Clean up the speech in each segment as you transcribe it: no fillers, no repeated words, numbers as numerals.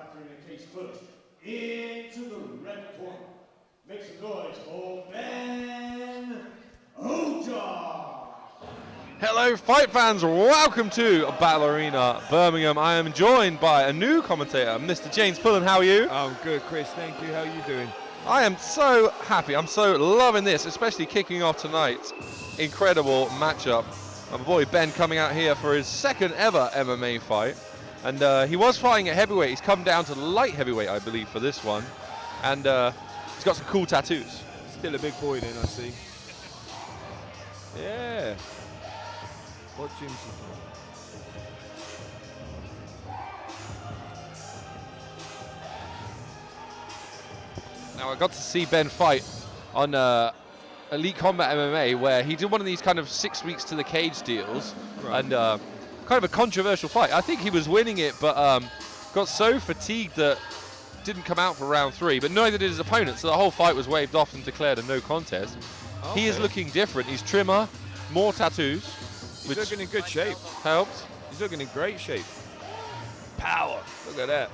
factoring the case first. Into the red corner. Make some noise for Ben Ojog. Hello, fight fans. Welcome to Battle Arena Birmingham. I am joined by a new commentator, Mr. James Pullen. How are you? I'm good, Chris. Thank you. How are you doing? I am so happy. I'm so loving this, especially kicking off tonight. Incredible matchup. My boy Ben coming out here for his second ever MMA fight. And he was fighting at heavyweight. He's come down to light heavyweight, I believe, for this one. And he's got some cool tattoos. Still a big boy then, I see. Yeah. Watch him. Now, I got to see Ben fight on Elite Combat MMA, where he did one of these kind of 6 weeks to the cage deals. Right. And kind of a controversial fight. I think he was winning it, but got so fatigued that didn't come out for round 3, but neither did his opponent, so the whole fight was waved off and declared a no contest. Okay. He is looking different. He's trimmer, more tattoos. He's looking in good shape. Helped. He's looking in great shape. Power. Look at that.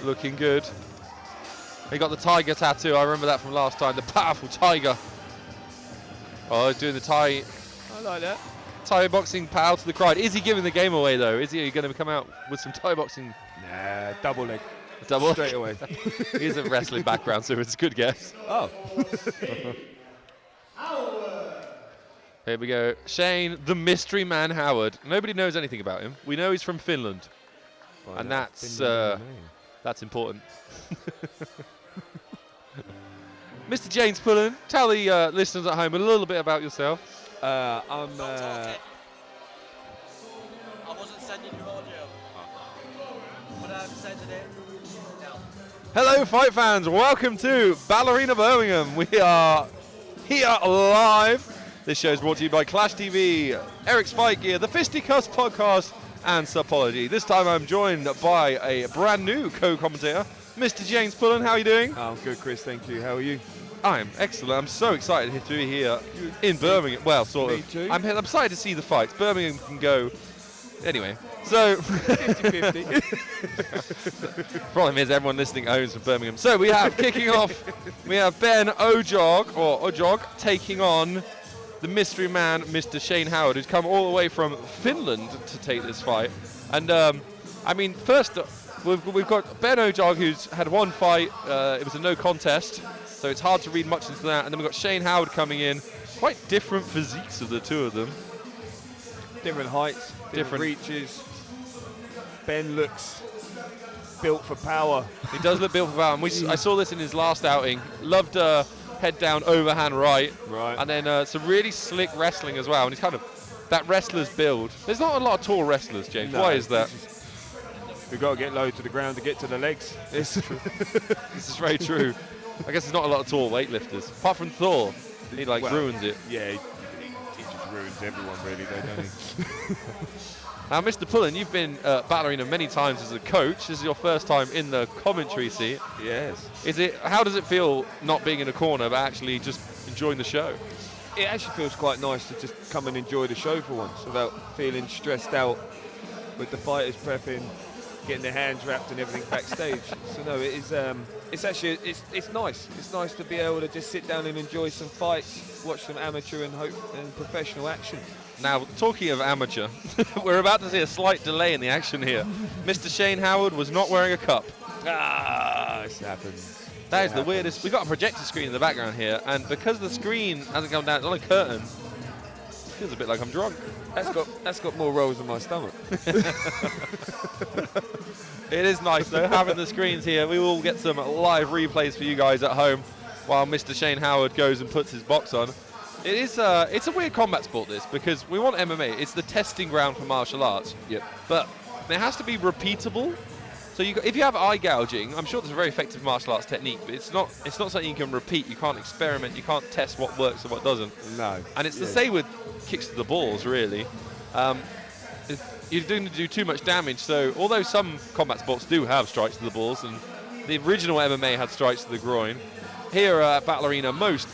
Looking good. He got the tiger tattoo. I remember that from last time. The powerful tiger. Oh, he's doing the Thai. I like that. Thai boxing power to the crowd. Is he giving the game away though? Is he going to come out with some Thai boxing? Nah, double leg. Double? Straight away. He has a wrestling background, so it's a good guess. Oh. Here we go. Shane, the mystery man Howard. Nobody knows anything about him. We know he's from Finland. And that's important. Mr. James Pullen, tell the listeners at home a little bit about yourself. I wasn't sending you audio. But I'm sending it now. Hello, fight fans. Welcome to Battle Arena Birmingham. We are here live. This show is brought to you by Clash TV, Eric's Fight Gear, the Fisticuffs podcast, and Supology. This time I'm joined by a brand new co-commentator, Mr. James Pullen. How are you doing? I'm good, Chris. Thank you. How are you? I'm excellent. I'm so excited to be here in Birmingham. Well, sort of. Me too. I'm excited to see the fights. Birmingham can go. Anyway, so 50-50. Problem is everyone listening owns from Birmingham. So we have kicking off. We have Ben Ojog taking on the mystery man, Mr. Shane Howard, who's come all the way from Finland to take this fight. And I mean, first we've got Ben Ojog, who's had one fight. It was a no contest, so it's hard to read much into that. And then we've got Shane Howard coming in. Quite different physiques of the two of them. Different heights, different reaches. Ben looks built for power. He does look built for power. And I saw this in his last outing. Loved head down, overhand right. And then some really slick wrestling as well. And he's kind of that wrestler's build. There's not a lot of tall wrestlers, James. No, why is that? We've got to get low to the ground to get to the legs. This is very true. I guess there's not a lot of tall weightlifters. Apart from Thor. He ruins it. Yeah, he just ruins everyone really, though, don't he? Now, Mr. Pullen, you've been Battle Arena many times as a coach. This is your first time in the commentary seat. Yes. How does it feel not being in a corner but actually just enjoying the show? It actually feels quite nice to just come and enjoy the show for once without feeling stressed out with the fighters prepping, getting their hands wrapped and everything backstage. So no, it is. It's actually it's nice. It's nice to be able to just sit down and enjoy some fights, watch some amateur and professional action. Now, talking of amateur, we're about to see a slight delay in the action here. Mr. Shane Howard was not wearing a cup. This happens. That is the weirdest. We've got a projector screen in the background here, and because the screen hasn't come down, it's on a curtain. It feels a bit like I'm drunk. That's got more rolls in my stomach. It is nice though, having the screens here. We will get some live replays for you guys at home while Mr. Shane Howard goes and puts his box on. It's a weird combat sport, this, because we want MMA. It's the testing ground for martial arts. Yep. But it has to be repeatable. So if you have eye gouging, I'm sure there's a very effective martial arts technique, but it's not something you can repeat. You can't experiment. You can't test what works and what doesn't. No. And it's the same with kicks to the balls, really. You're going to do too much damage. So although some combat sports do have strikes to the balls, and the original MMA had strikes to the groin, here at Battle Arena, most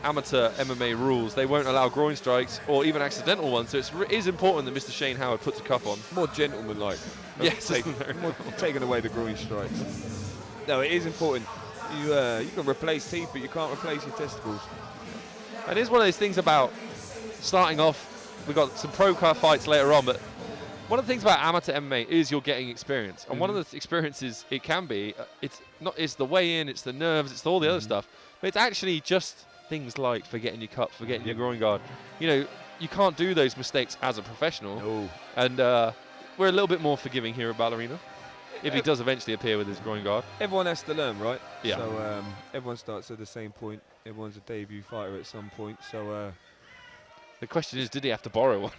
amateur MMA rules, they won't allow groin strikes or even accidental ones. So it is important that Mr. Shane Howard puts a cuff on. More gentleman-like. Yes, Taking away the groin strikes. No, it is important. You can replace teeth, but you can't replace your testicles. And it is one of those things about starting off. We've got some pro car fights later on, but one of the things about amateur MMA is you're getting experience. And one of the experiences it can be, it's the weigh-in, it's the nerves, it's all the other stuff. But it's actually just things like forgetting your cups, forgetting your groin guard. You know, you can't do those mistakes as a professional. No. And we're a little bit more forgiving here at Ballerina, if he does eventually appear with his groin guard. Everyone has to learn, right? Yeah. So everyone starts at the same point. Everyone's a debut fighter at some point. So the question is, did he have to borrow one?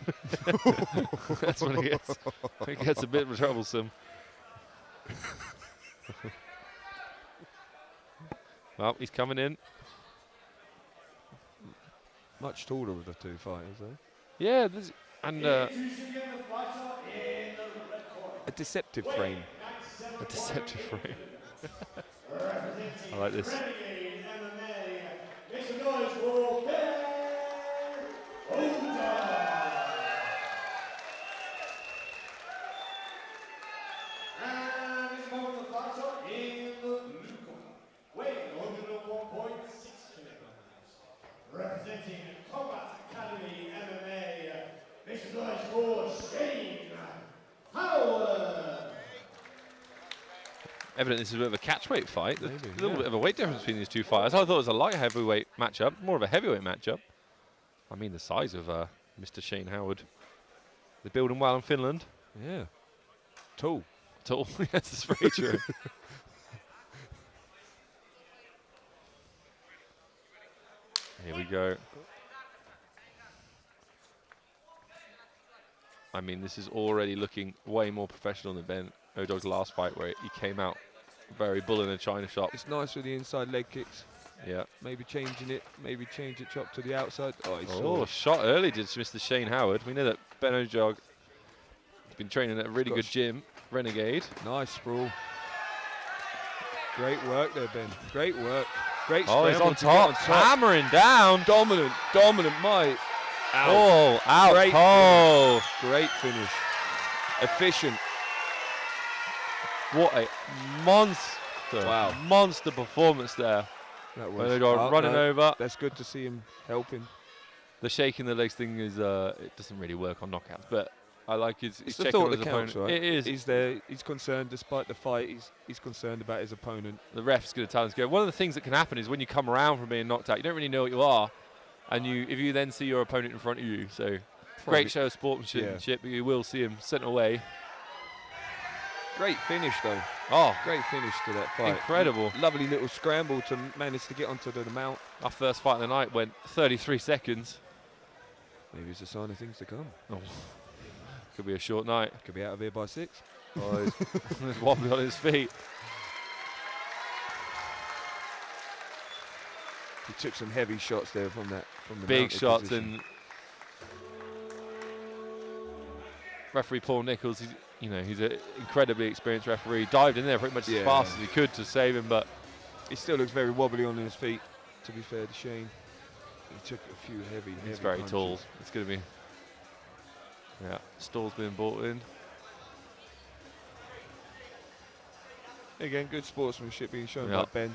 That's when it gets a bit troublesome. Well, he's coming in. much taller of the two fighters, though. Yeah, a deceptive frame. A deceptive frame. I like this. Representing Combat Academy MMA, this is nice for Shane Howard. Evidently, this is a bit of a catchweight fight. There's Maybe, a little bit of a weight difference between these two fighters. I thought it was a light heavyweight matchup, more of a heavyweight matchup. I mean, the size of Mr. Shane Howard. They're building well in Finland. Yeah. Tall. Tall. Yes, that's very true. Here we go. I mean, this is already looking way more professional than Ben Ojog's last fight, where he came out very bull in a china shop. It's nice with the inside leg kicks. Yeah. Maybe changing it. Maybe change it, chop to the outside. Oh, shot early did Mr. Shane Howard. We know that Ben Ojog has been training at a really good gym, Renegade. Nice sprawl. Great work there, Ben. Great work. Great Oh, he's on scramble top, to get on top. hammering down. Dominant might. Oh, out. Great Oh, Great finish. Efficient. what a monster. Wow. Monster performance there. That Ben Ojog running over. That's good to see him helping. The shaking the legs thing is, it doesn't really work on knockouts, but I like his It's the checking thought on his that counts, opponent. right? It is. He's there. He's concerned despite the fight. He's concerned about his opponent. The ref's going to tell him to go. One of the things that can happen is when you come around from being knocked out, you don't really know what you are, and if you then see your opponent in front of you, so great show of sportsmanship, but you will see him sent away. Great finish, though. Oh, Great finish to that fight. incredible. Lovely little scramble to manage to get onto the mount. Our first fight of the night went 33 seconds. Maybe it's a sign of things to come. Oh, could be a short night. Could be out of here by 6. Oh, he's wobbling on his feet. He took some heavy shots there from the Big mounted shots, position. and referee Paul Nichols, he's an incredibly experienced referee. Dived in there pretty much as fast as he could to save him, but he still looks very wobbly on his feet. To be fair to Shane, he took a few heavy. he's very punches. tall. It's going to be. Yeah, stall's been brought in. Again, good sportsmanship being shown by Yeah. Ben.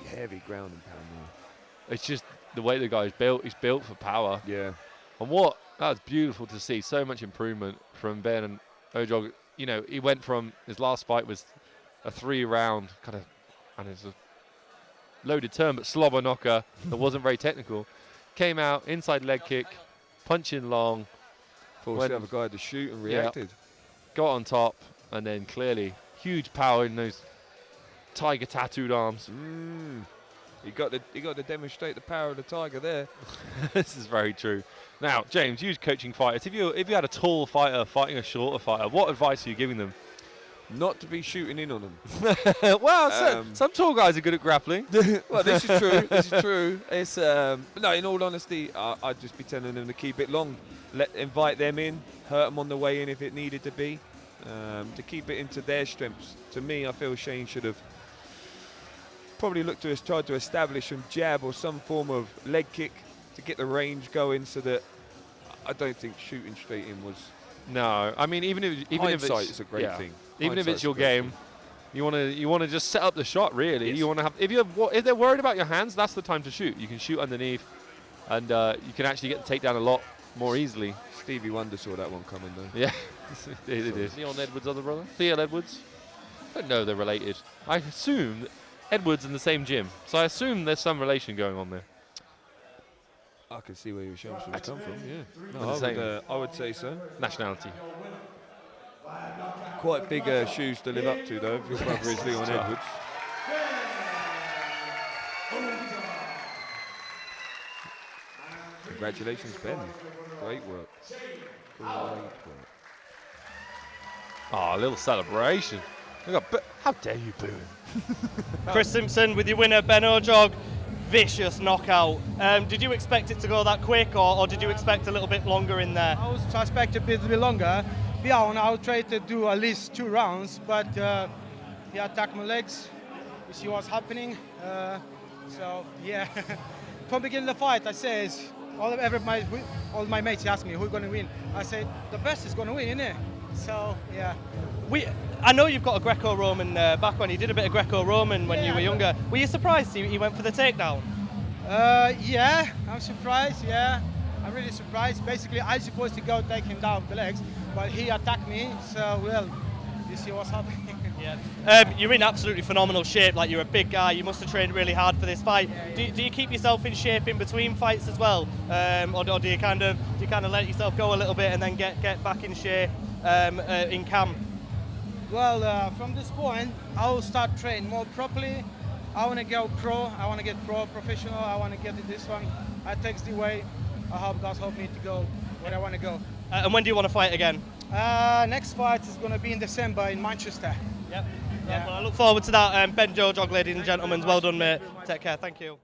Heavy ground and pound there. It's just the way the guy's built. He's built for power. Yeah. And that was beautiful to see. So much improvement from Ben and Ojog. He went from his last fight was a 3-round kind of, and it's a loaded term, but slobber knocker that wasn't very technical. Came out, inside leg kick, punching long. Forced the other guy to shoot and reacted. Got on top, and then clearly huge power in those tiger tattooed arms. He got to demonstrate the power of the tiger there. This is very true. Now, James, you coaching fighters. If you had a tall fighter fighting a shorter fighter, what advice are you giving them? Not to be shooting in on them. Well, some tall guys are good at grappling. Well, this is true. This is true. It's no. In all honesty, I'd just be telling them to keep it long. Invite them in, hurt them on the way in if it needed to be, to keep it into their strengths. To me, I feel Shane should have probably look to try to establish some jab or some form of leg kick to get the range going, so that I don't think shooting straight in was. No, I mean even if Hindsight it's is a great thing. Even if Hindsight's it's your a great game, you want to just set up the shot. Really, Yes. you want to have if they're worried about your hands, that's the time to shoot. You can shoot underneath, and you can actually get the takedown a lot more easily. Stevie Wonder saw that one coming though. Yeah, they did. Leon Edwards' other brother, Theo Edwards. I don't know they're related. I assume that Edwards in the same gym, so I assume there's some relation going on there. I can see where your assumptions come from. Yeah, With the same I would say so. nationality. Quite big shoes to live up to, though. If your brother is Leon Edwards. Congratulations, Ben. Great work. Great work. Oh, a little celebration. How dare you boo him? Chris Simpson with your winner, Ben Ojog. Vicious knockout. Did you expect it to go that quick, or did you expect a little bit longer in there? I was expecting a bit longer. Yeah, I'll try to do at least 2 rounds, but he attacked my legs. You see what's happening. So yeah, from the beginning of the fight, I says all my mates ask me who's going to win. I say the best is going to win, innit? So yeah. I know you've got a Greco-Roman background. You did a bit of Greco-Roman when you were younger. Were you surprised he went for the takedown? Yeah, I'm surprised. Yeah, I'm really surprised. Basically, I was supposed to go take him down with the legs, but he attacked me. So well, you see what's happening. Yeah. You're in absolutely phenomenal shape. Like, you're a big guy. You must have trained really hard for this fight. Yeah. Do you keep yourself in shape in between fights as well, or do you kind of let yourself go a little bit and then get back in shape in camp? Well, from this point, I will start training more properly. I want to go pro. I want to get professional. I want to get this one. I takes the way. I hope God help me to go where I want to go. And when do you want to fight again? Next fight is going to be in December in Manchester. Yep. Yeah. Well, I look forward to that. Ben Ojog, ladies and gentlemen. Well done, mate. Take care. Thank you.